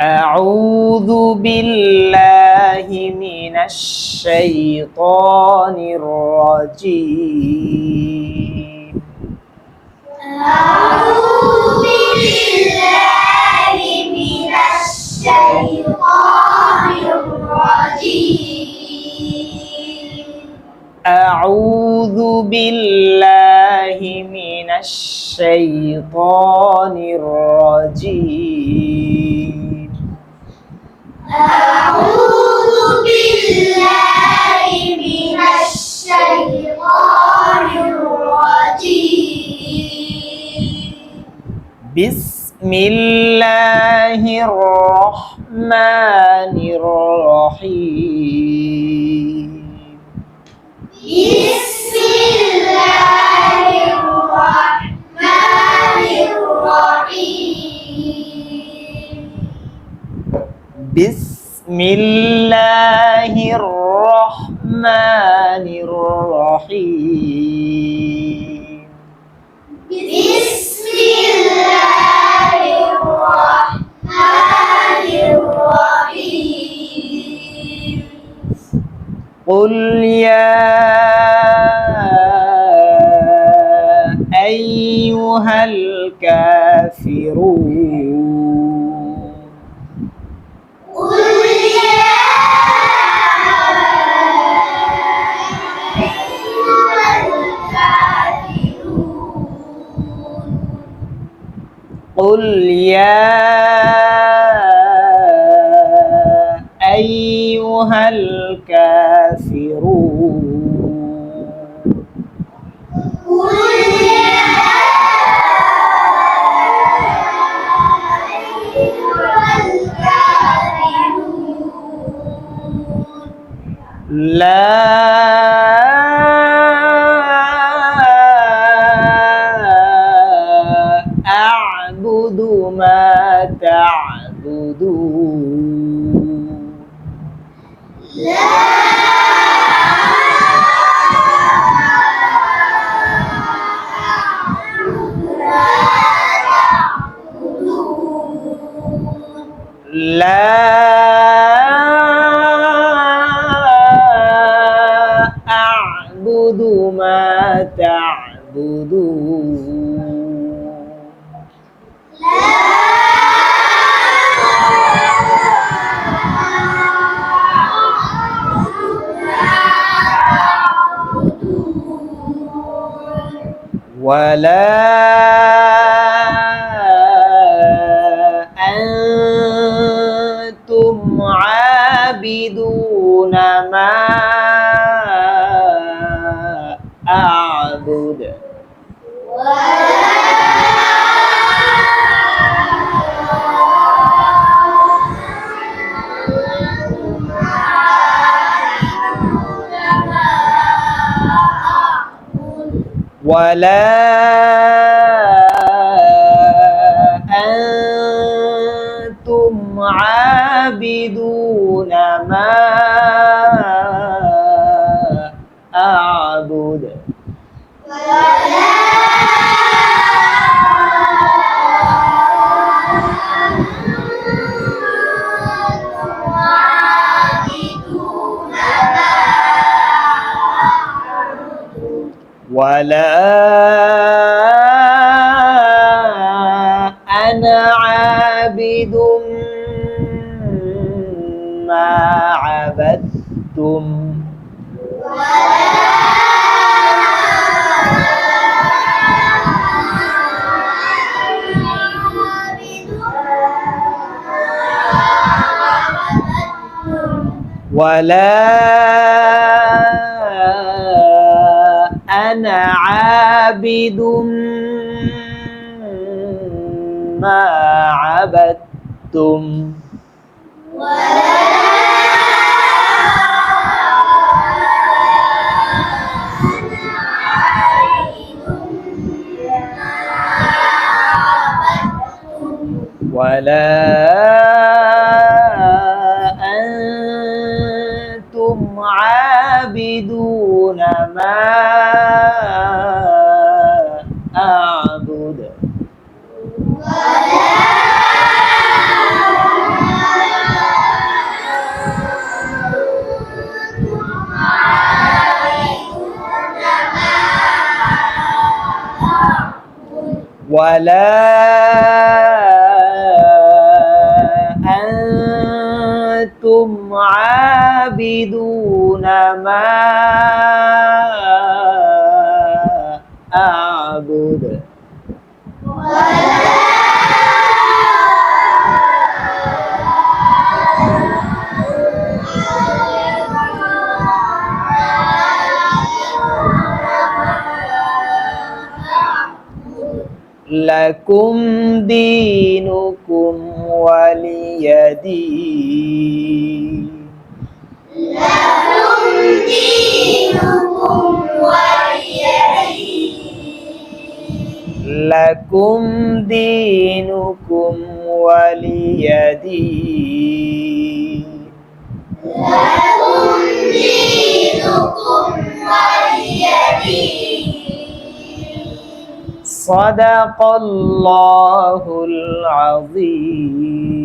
أعوذ بالله من الشيطان الرجيم أعوذ بالله من الشيطان الرجيم أعوذ بالله من الشيطان الرجيم أعوذ بالله من الشيطان الرجيم بسم الله الرحمن الرحيم بسم الله الرحمن الرحيم بسم الله الرحمن الرحيم بسم الله الرحمن الرحيم قل يا أيها الكافرون قل يا أيها الكافرون قل يا أيها الكافرون قل يا أيها الكافرون لا أعبد ما تعبدون لا لا أعبد ما تعبدون ولا أنتم عابدون ما أعبد ولا أنتم عابدون ما أعبد ولا أنا عابد ما عبدتم ولا أنا عابد ما عبدتم ولا أنتم عابدون ما أعبد ولا أنتم عابدون ما أعبد لكم دينكم ولي دين لكم دينكم ولي دين لكم دينكم ولي دين لكم دينكم ولي دين صدق الله العظيم